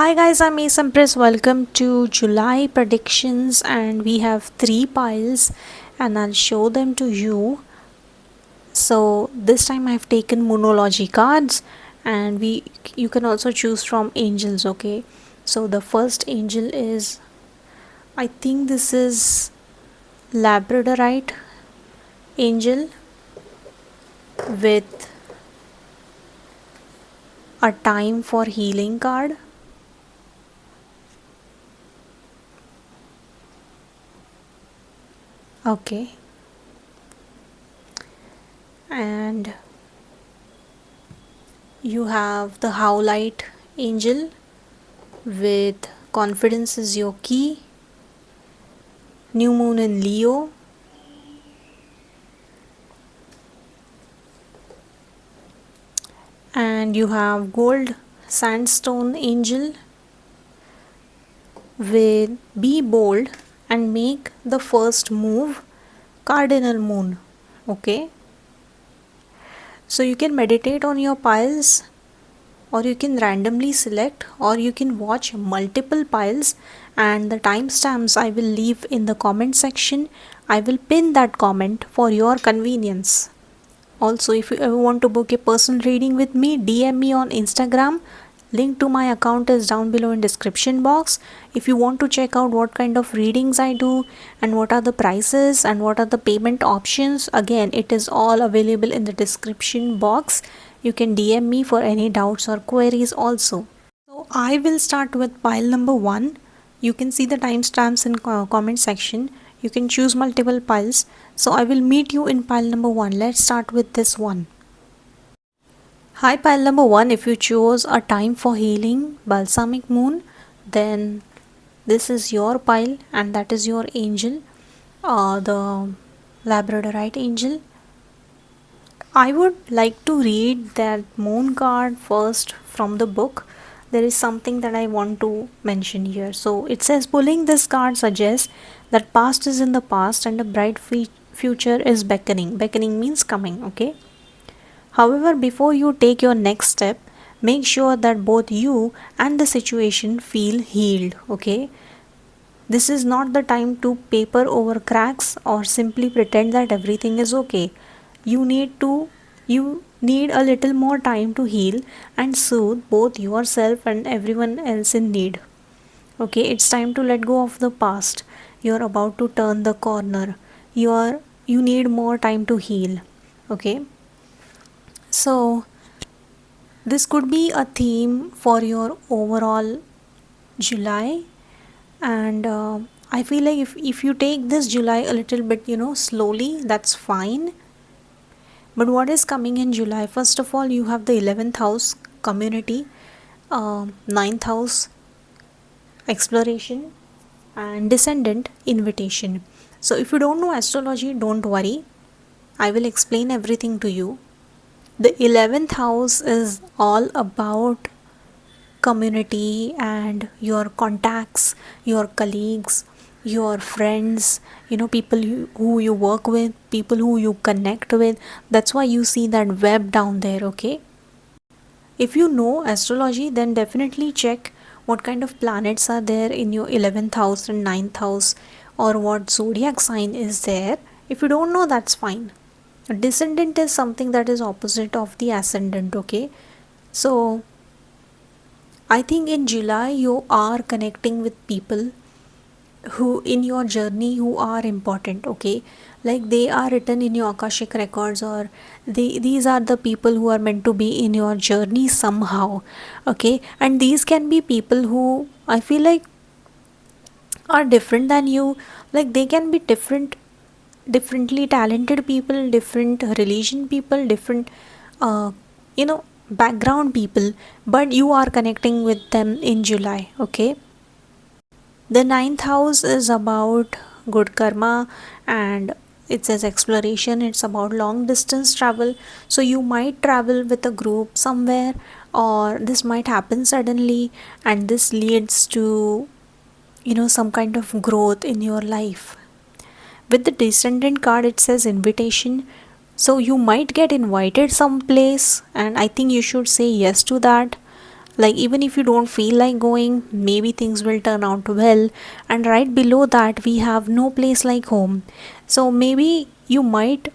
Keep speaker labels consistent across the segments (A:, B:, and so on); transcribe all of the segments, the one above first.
A: Hi guys, I'm Ace Empress. Welcome to July predictions, and we have 3 piles and I'll show them to you. So this time I've taken Moonology cards, and you can also choose from angels, okay? So the first angel is, I think this is Labradorite angel with a time for healing card. Okay. And you have the Howlite angel with confidence is your key, new moon in Leo, and you have gold sandstone angel with be bold and make the first move, cardinal moon. Okay, so you can meditate on your piles, or you can randomly select, or you can watch multiple piles, and the timestamps I will leave in the comment section. I will pin that comment for your convenience. Also, if you ever want to book a personal reading with me, DM me on Instagram. Link to my account is down below in description box. If you want to check out what kind of readings I do and what are the prices and what are the payment options, again it is all available in the description box. You can DM me for any doubts or queries also. So I will start with pile number 1. You can see the timestamps in comment section. You can choose multiple piles. So I will meet you in pile number 1. Let's start with this one. Hi, pile number 1. If you chose a time for healing, balsamic moon, then this is your pile and that is your angel, the Labradorite angel. I would like to read that moon card first from the book. There is something that I want to mention here. So it says pulling this card suggests that past is in the past and a bright future is beckoning. Beckoning means coming, okay? However, before you take your next step, make sure that both you and the situation feel healed, okay? This is not the time to paper over cracks or simply pretend that everything is okay. You need a little more time to heal and soothe both yourself and everyone else in need. Okay, it's time to let go of the past. You're about to turn the corner. You need more time to heal. Okay? So this could be a theme for your overall July, and I feel like if you take this July a little bit slowly, that's fine. But what is coming in July? First of all, you have the 11th house community, 9th house exploration, and descendant invitation. So if you don't know astrology, don't worry, I will explain everything to you. The 11th house is all about community and your contacts, your colleagues, your friends, people who you work with, people who you connect with. That's why you see that web down there, okay? If you know astrology, then definitely check what kind of planets are there in your 11th house and 9th house, or what zodiac sign is there. If you don't know, that's fine. A descendant is something that is opposite of the ascendant, okay? So I think in July you are connecting with people who in your journey who are important, okay? Like they are written in your Akashic records, or these are the people who are meant to be in your journey somehow, okay? And these can be people who I feel like are different than you. Like they can be differently talented people, different religion people, different uh, background people, but you are connecting with them in July, okay? The 9th house is about good karma, and it says exploration. It's about long distance travel. So you might travel with a group somewhere, or this might happen suddenly, and this leads to some kind of growth in your life. With the descendant card, it says invitation. So you might get invited someplace, and I think you should say yes to that. like even if you don't feel like going, maybe things will turn out well. And right below that we have no place like home. So maybe you might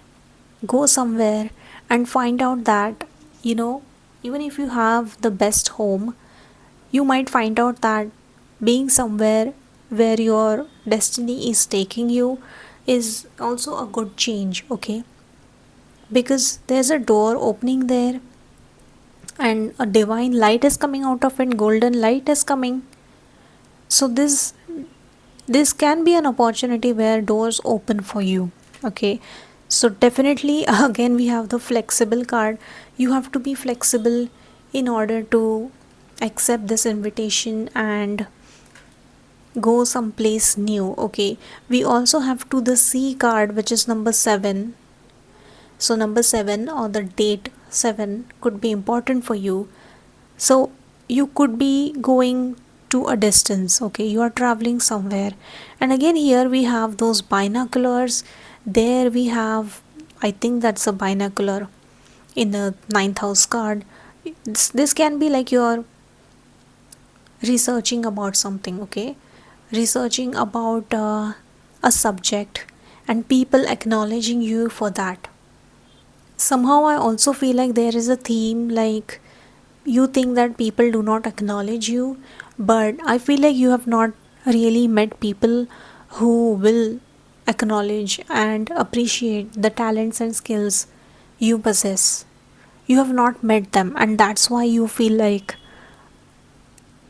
A: go somewhere and find out that, you know, even if you have the best home, you might find out that being somewhere where your destiny is taking you is also a good change, okay? Because there's a door opening there and a divine light is coming out of it, golden light is coming. So this can be an opportunity where doors open for you, okay? So definitely again we have the flexible card. You have to be flexible in order to accept this invitation and go someplace new, okay? We also have to the C card, which is number 7. So number 7 or the date 7 could be important for you. So you could be going to a distance, okay? You are traveling somewhere. And again here we have those binoculars. There we have, I think that's a binocular in the 9th house card. This can be like you're researching about something, okay? Researching about a subject and people acknowledging you for that. Somehow I also feel like there is a theme like you think that people do not acknowledge you, but I feel like you have not really met people who will acknowledge and appreciate the talents and skills you possess. You have not met them, and that's why you feel like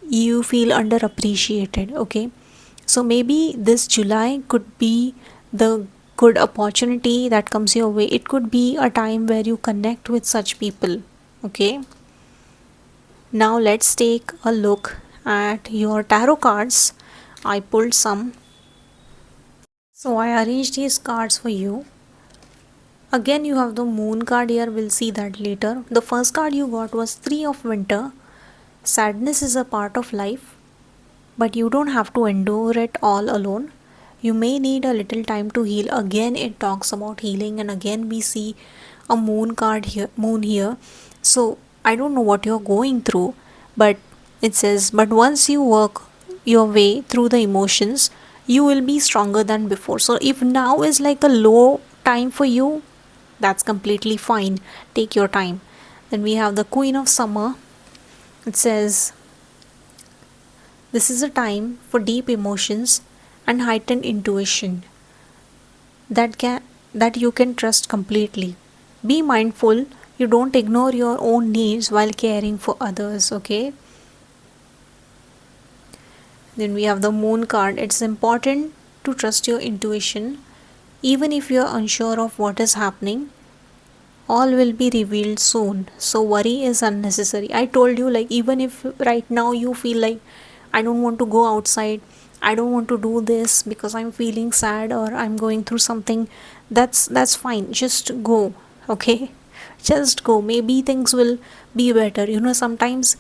A: you feel underappreciated, okay? So maybe this July could be the good opportunity that comes your way. It could be a time where you connect with such people, okay? Now let's take a look at your tarot cards. I pulled some, so I arranged these cards for you. Again you have the moon card here, we'll see that later. The first card you got was 3 of winter. Sadness is a part of life, but you don't have to endure it all alone. You may need a little time to heal. Again it talks about healing, and again we see a moon card here, moon here. So I don't know what you're going through, but it says, but once you work your way through the emotions, you will be stronger than before. So if now is like a low time for you, that's completely fine. Take your time. Then we have the Queen of Summer. It says, this is a time for deep emotions and heightened intuition that you can trust completely. Be mindful you don't ignore your own needs while caring for others, okay? Then we have the moon card. It's important to trust your intuition even if you're unsure of what is happening. All will be revealed soon, so worry is unnecessary. I told you, like, even if right now you feel like I don't want to go outside, I don't want to do this because I'm feeling sad or I'm going through something, that's fine. Just go, okay? Just go. Maybe things will be better. You know, sometimes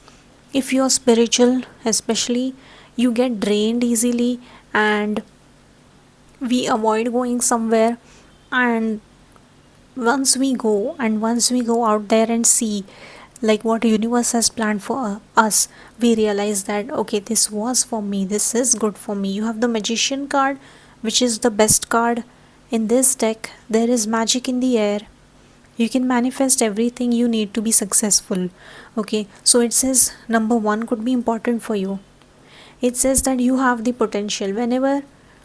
A: if you're spiritual, especially, you get drained easily, and we avoid going somewhere. And once we go out there and see like what universe has planned for us, we realize that okay, this was for me, this is good for me. You have the Magician card, which is the best card in this deck. There is magic in the air. You can manifest everything you need to be successful, okay? So it says number 1 could be important for you. It says that you have the potential. Whenever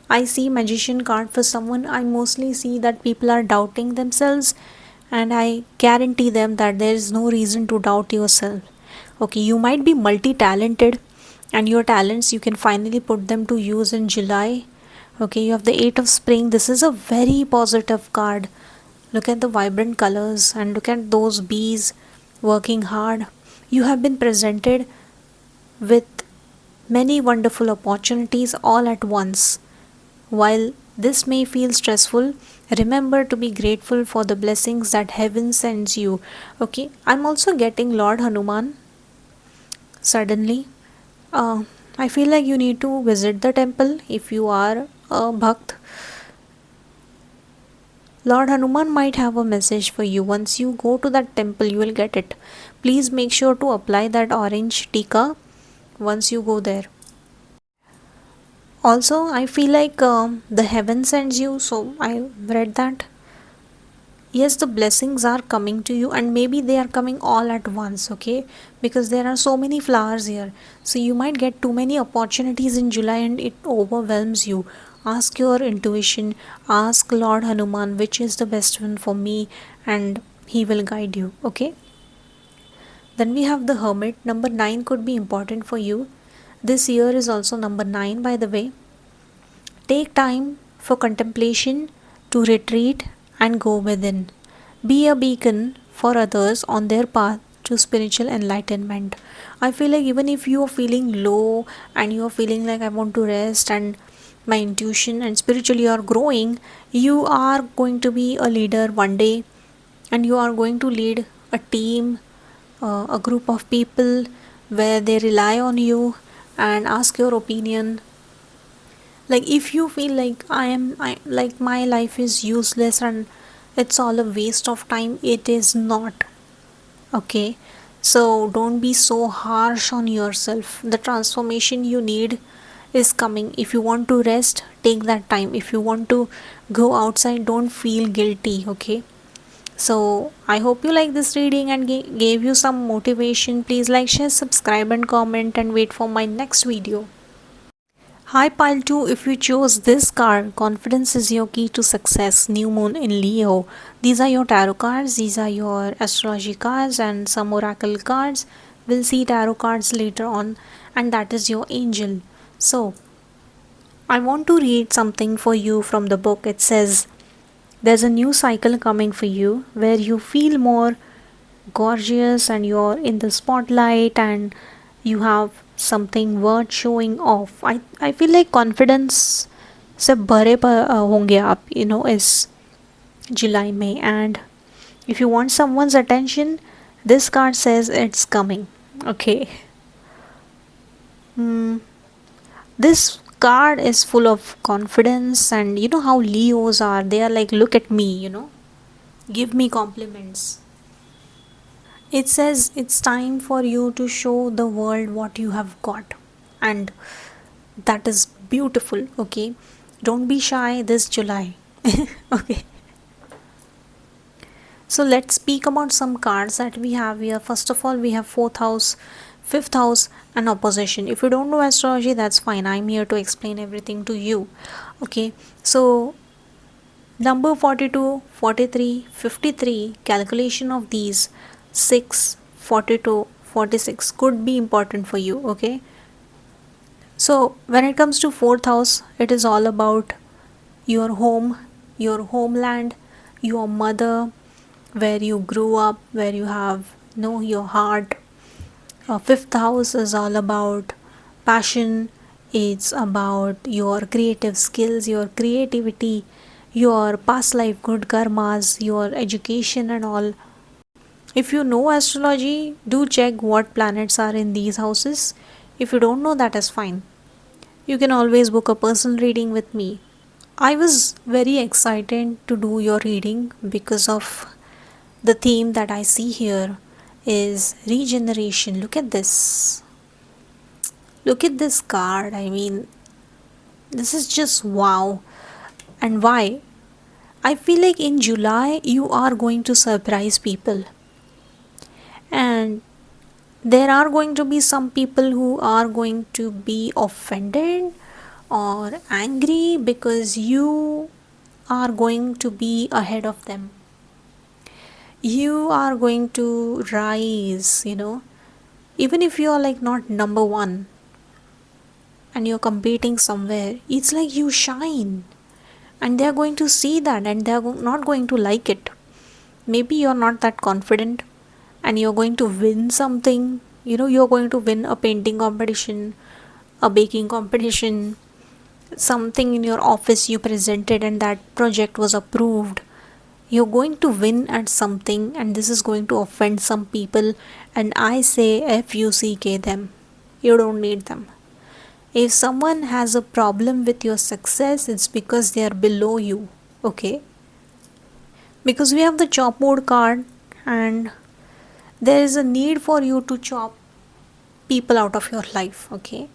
A: I see Magician card for someone, I mostly see that people are doubting themselves, and I guarantee them that there is no reason to doubt yourself. Okay, you might be multi-talented, and your talents you can finally put them to use in July. Okay, you have the 8 of spring. This is a very positive card. Look at the vibrant colors and look at those bees working hard. You have been presented with many wonderful opportunities all at once. While this may feel stressful, remember to be grateful for the blessings that heaven sends you. Okay, I'm also getting Lord Hanuman suddenly. I feel like you need to visit the temple if you are a bhakt. Lord Hanuman might have a message for you. Once you go to that temple, you will get it. Please make sure to apply that orange tika once you go there. Also, I feel like the heaven sends you, so I read that. Yes, the blessings are coming to you, and maybe they are coming all at once, okay? Because there are so many flowers here. So you might get too many opportunities in July and it overwhelms you. Ask your intuition, ask Lord Hanuman which is the best one for me, and he will guide you, okay? Then we have the Hermit. Number 9 could be important for you. This year is also number 9, by the way. Take time for contemplation, to retreat and go within. Be a beacon for others on their path to spiritual enlightenment. I feel like even if you are feeling low and you are feeling like I want to rest and my intuition and spiritually you are growing, you are going to be a leader one day, and you are going to lead a team, a group of people where they rely on you and ask your opinion. Like if you feel like like my life is useless and it's all a waste of time, it is not, okay? So don't be so harsh on yourself. The transformation you need is coming. If you want to rest, take that time. If you want to go outside, don't feel guilty, okay? So I hope you like this reading and gave you some motivation. Please like, share, subscribe and comment, and wait for my next video. Hi pile 2, if you chose this card, confidence is your key to success, new moon in Leo. These are your tarot cards, these are your astrology cards and some oracle cards. We'll see tarot cards later on, and that is your angel. So I want to read something for you from the book. It says, there's a new cycle coming for you where you feel more gorgeous and you're in the spotlight and you have something worth showing off. I feel like confidence से भरे होंगे आप, is July May, and if you want someone's attention, this card says it's coming, okay? This card is full of confidence, and you know how Leos are, they are like, look at me, give me compliments. It says it's time for you to show the world what you have got, and that is beautiful, okay? Don't be shy this July. Okay. So let's speak about some cards that we have here. First of all, we have 4th house, 5th house and opposition. If you don't know astrology, that's fine. I'm here to explain everything to you. Okay. So number 42, 43, 53, calculation of these 6, 42, 46 could be important for you, okay? So when it comes to 4th house, it is all about your home, your homeland, your mother, where you grew up, where you have your heart. 5th house is all about passion. It's about your creative skills, your creativity, your past life good karmas, your education and all. If you know astrology, do check what planets are in these houses. If you don't know, that is fine. You can always book a personal reading with me. I was very excited to do your reading because of the theme that I see here is regeneration. Look at this. Look at this card. I mean, this is just wow. And why? I feel like in July you are going to surprise people. And there are going to be some people who are going to be offended or angry because you are going to be ahead of them. You are going to rise, even if you are like not number 1 and you're competing somewhere, it's like you shine, and they're going to see that and they're not going to like it. Maybe you're not that confident and you're going to win something, you're going to win a painting competition, a baking competition, something in your office you presented and that project was approved. You're going to win at something, and this is going to offend some people, and I say FUCK them. You don't need them. If someone has a problem with your success, it's because they are below you, okay? because we have the chop mode card, and there is a need for you to chop people out of your life. Okay,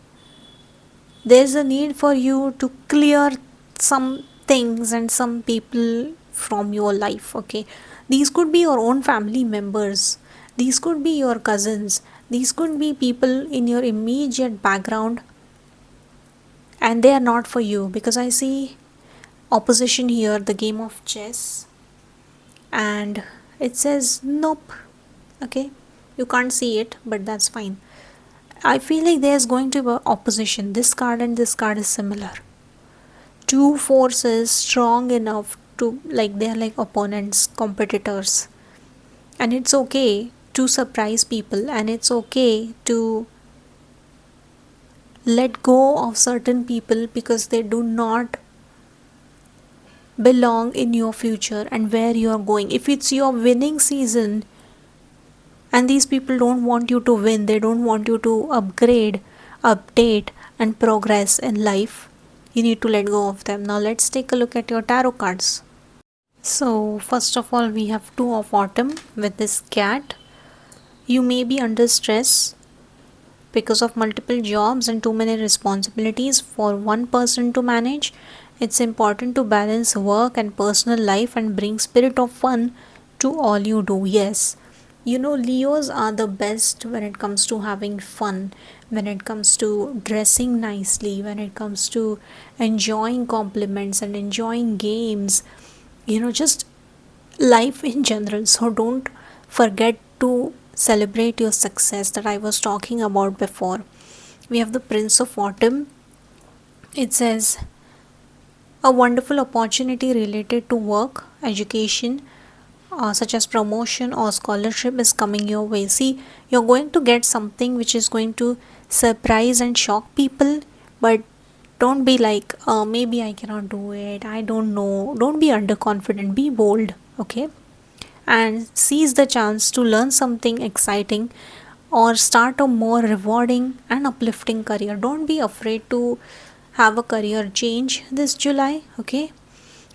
A: there's a need for you to clear some things and some people from your life. Okay, these could be your own family members, these could be your cousins, these could be people in your immediate background, and they are not for you, because I see opposition here, the game of chess, and it says nope. Okay, you can't see it, but that's fine. I feel like there's going to be opposition. This card and this card is similar. Two forces strong enough to, like, they're like opponents, competitors. And it's okay to surprise people, and it's okay to let go of certain people because they do not belong in your future and where you are going. If it's your winning season and these people don't want you to win, they don't want you to upgrade, update, and progress in life, you need to let go of them. Now let's take a look at your tarot cards. So first of all, we have Two of Autumn with this cat. You may be under stress because of multiple jobs and too many responsibilities for one person to manage. It's important to balance work and personal life and bring spirit of fun to all you do. Yes, you know, Leos are the best when it comes to having fun, when it comes to dressing nicely, when it comes to enjoying compliments and enjoying games, you know, just life in general. So don't forget to celebrate your success that I was talking about before. We have the Prince of Autumn. It says a wonderful opportunity related to work, education, such as promotion or scholarship is coming your way. See, you're going to get something which is going to surprise and shock people, but don't be like, maybe I cannot do it, I don't know. Don't be underconfident, be bold. Okay, and seize the chance to learn something exciting or start a more rewarding and uplifting career. Don't be afraid to have a career change this July. Okay,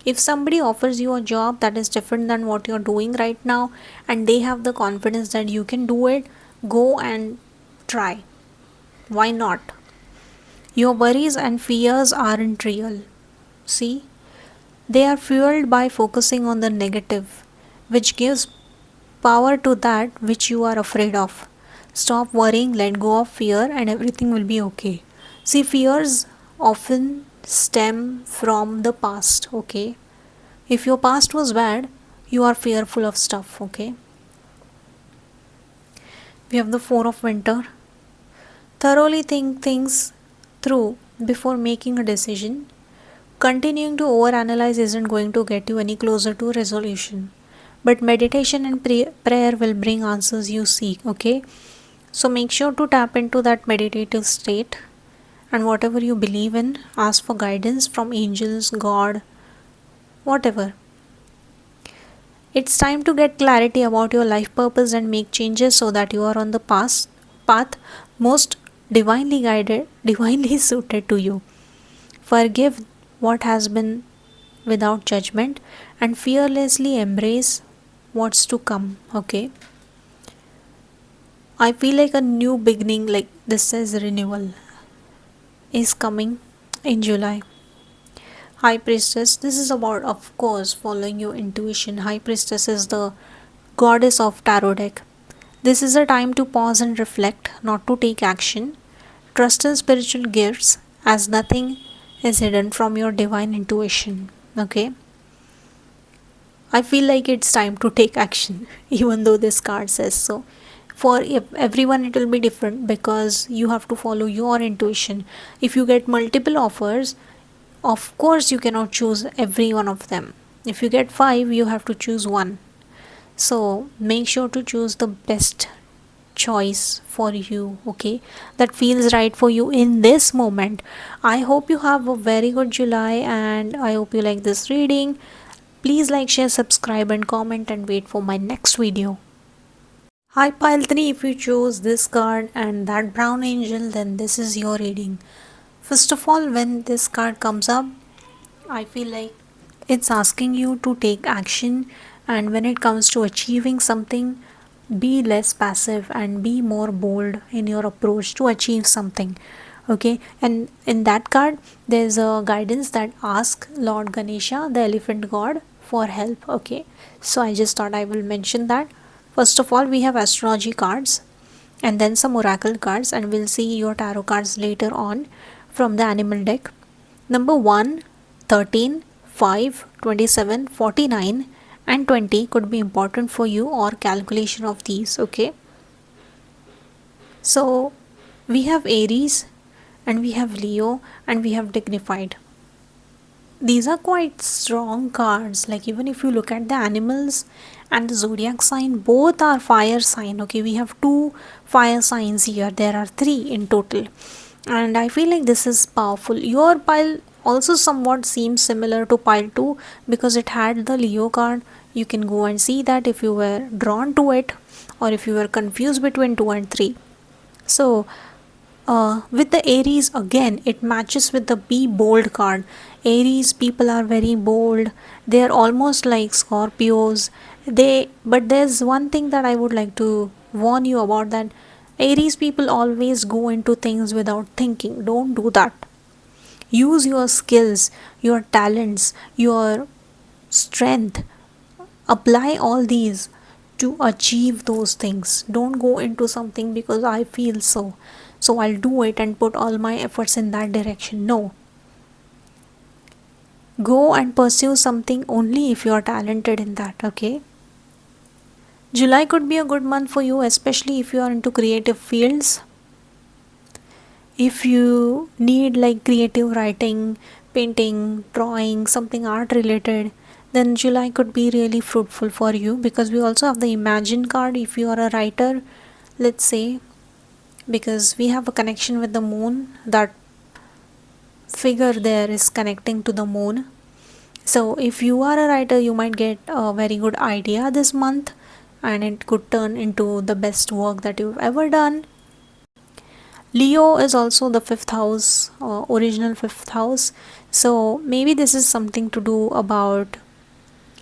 A: if somebody offers you a job that is different than what you're doing right now and they have the confidence that you can do it, go and try. Why not? Your worries and fears aren't real. See, they are fueled by focusing on the negative, which gives power to that which you are afraid of. Stop worrying, let go of fear, and everything will be okay. See, fears often stem from the past. Okay, if your past was bad, you are fearful of stuff. Okay, we have the Four of Winter. Thoroughly think things through before making a decision. Continuing to overanalyze isn't going to get you any closer to resolution, but meditation and prayer will bring answers you seek. Okay, so make sure to tap into that meditative state, and whatever you believe in, ask for guidance from angels, God, whatever. It's time to get clarity about your life purpose and make changes so that you are on the path most divinely guided, divinely suited to you. Forgive what has been without judgment and fearlessly embrace what's to come. Okay, I feel like a new beginning, like this says renewal, is coming in July. High Priestess, this is about, of course, following your intuition. High Priestess is the goddess of tarot deck. This is a time to pause and reflect, not to take action. Trust in spiritual gifts, as nothing is hidden from your divine intuition. Okay, I feel like it's time to take action, even though this card says so. For everyone, it will be different because you have to follow your intuition. If you get multiple offers, of course, you cannot choose every one of them. If you get 5, you have to choose one. So make sure to choose the best choice for you. Okay, that feels right for you in this moment. I hope you have a very good July, and I hope you like this reading. Please like, share, subscribe, and comment, and wait for my next video. Hi pile 3, if you chose this card and that brown angel, then this is your reading. First of all, when this card comes up, I feel like it's asking you to take action And when it comes to achieving something, be less passive and be more bold in your approach to achieve something. Okay, and in that card there's a guidance that ask Lord Ganesha, the elephant god, for help. Okay, so I just thought I will mention that. First of all, we have astrology cards and then some oracle cards, and we'll see your tarot cards later on from the animal deck. Number 1, 13, 5, 27, 49 and 20 could be important for you, or calculation of these. Okay, so we have Aries and we have Leo and we have dignified. These are quite strong cards. Like, even if you look at the animals and the zodiac sign, both are fire sign. Okay, we have two fire signs here, there are three in total, and I feel like this is powerful. Your pile also somewhat seems similar to pile 2 because it had the Leo card. You can go and see that if you were drawn to it or if you were confused between 2 and 3. So with the Aries, again it matches with the Be Bold card. Aries people are very bold, they are almost like Scorpios. But there's one thing that I would like to warn you about, that Aries people always go into things without thinking. Don't do that. Use your skills, your talents, your strength, apply all these to achieve those things. Don't go into something because I feel so I'll do it and put all my efforts in that direction. No, go and pursue something only if you are talented in that. Okay, July could be a good month for you, especially if you are into creative fields. If you need like creative writing, painting, drawing, something art related, then July could be really fruitful for you, because we also have the Imagine card if you are a writer, let's say, because we have a connection with the moon. That figure there is connecting to the moon. So if you are a writer, you might get a very good idea this month and it could turn into the best work that you've ever done. Leo is also the fifth house, original fifth house. So maybe this is something to do about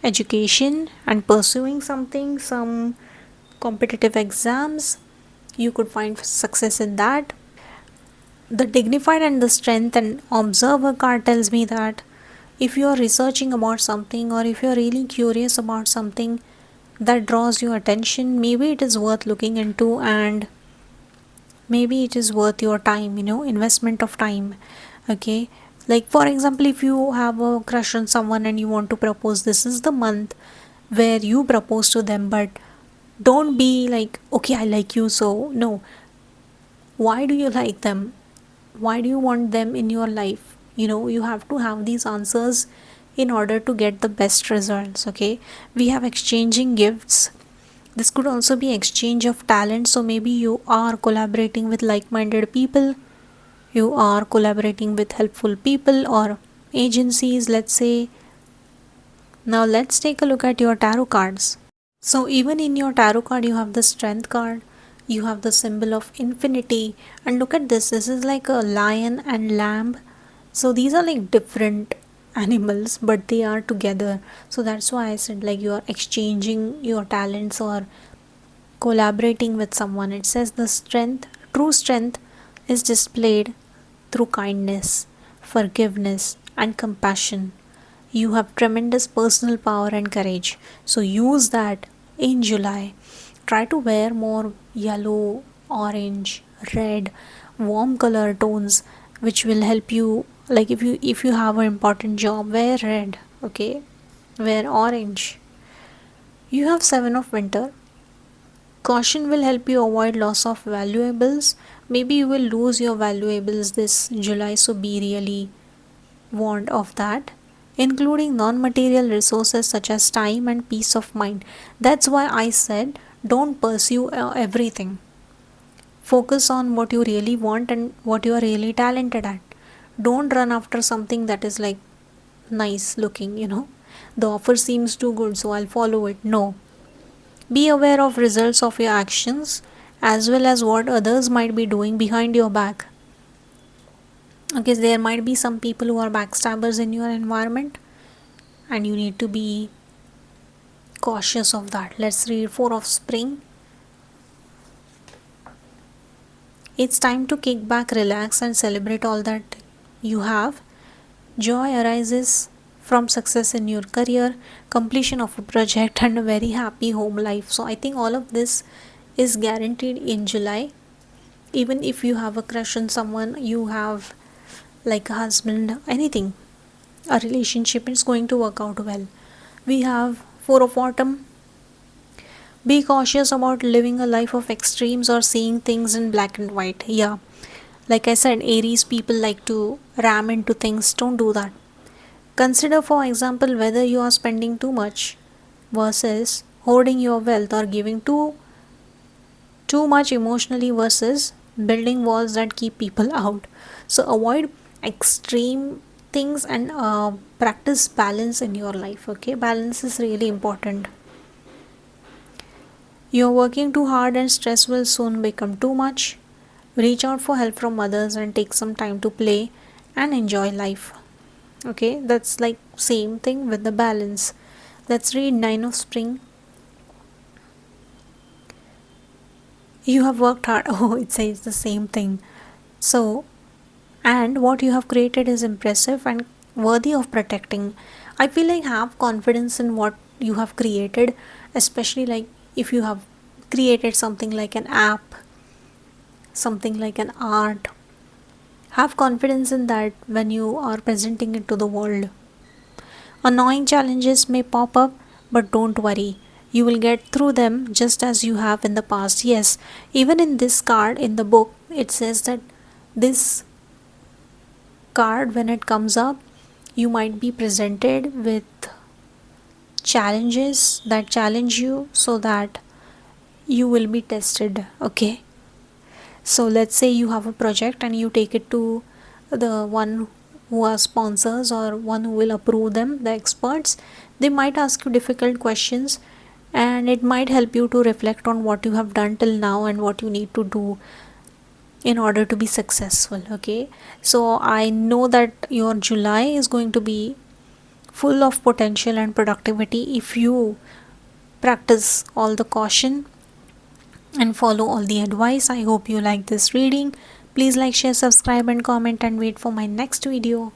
A: education and pursuing something, some competitive exams. You could find success in that. The dignified and the strength and observer card tells me that if you are researching about something, or if you are really curious about something that draws your attention, maybe it is worth looking into, and maybe it is worth your time, investment of time. Okay, like for example, if you have a crush on someone and you want to propose, this is the month where you propose to them. But don't be like, okay, I like you, so no. Why do you like them? Why do you want them in your life? You have to have these answers in order to get the best results. Okay, we have exchanging gifts. This could also be exchange of talent. So maybe you are collaborating with like-minded people, you are collaborating with helpful people or agencies, let's say. Now let's take a look at your tarot cards. So even in your tarot card, you have the strength card, you have the symbol of infinity, and look at this is like a lion and lamb. So these are like different animals, but they are together. So that's why I said, like, you are exchanging your talents or collaborating with someone. It says the true strength is displayed through kindness, forgiveness and compassion. You have tremendous personal power and courage, so use that in July. Try to wear more yellow, orange, red, warm color tones, which will help you. Like, if you have an important job, wear red. Okay, wear orange. You have 7 of winter. Caution will help you avoid loss of valuables. Maybe you will lose your valuables this July, so be really warned of that, including non-material resources such as time and peace of mind. That's why I said don't pursue everything. Focus on what you really want and what you are really talented at. Don't run after something that is like nice looking. The offer seems too good, so I'll follow it. No. Be aware of results of your actions as well as what others might be doing behind your back. Okay, there might be some people who are backstabbers in your environment, and you need to be cautious of that. Let's read 4 of spring. It's time to kick back, relax, and celebrate all that you have. Joy arises from success in your career, completion of a project, and a very happy home life. So I think all of this is guaranteed in July. Even if you have a crush on someone, you have like a husband, anything, a relationship, is going to work out well. We have 4 of autumn. Be cautious about living a life of extremes or seeing things in black and white. Yeah, like I said, Aries people like to ram into things. Don't do that. Consider, for example, whether you are spending too much versus hoarding your wealth, or giving too much emotionally versus building walls that keep people out. So avoid extreme things and practice balance in your life. Okay, balance is really important. You're working too hard and stress will soon become too much. Reach out for help from others and take some time to play and enjoy life. Okay, that's like same thing with the balance. Let's read 9 of spring. You have worked hard. Oh, it says the same thing. So, and what you have created is impressive and worthy of protecting. I feel like have confidence in what you have created, especially like if you have created something like an app, something like an art. Have confidence in that when you are presenting it to the world. Annoying challenges may pop up, but don't worry. You will get through them just as you have in the past. Yes, even in this card in the book, it says that this card, when it comes up, you might be presented with challenges that challenge you so that you will be tested. Okay, so let's say you have a project and you take it to the one who are sponsors or one who will approve them, the experts. They might ask you difficult questions, and it might help you to reflect on what you have done till now and what you need to do in order to be successful. Okay, so I know that your July is going to be full of potential and productivity if you practice all the caution and follow all the advice. I hope you like this reading. Please like, share, subscribe, and comment, and wait for my next video.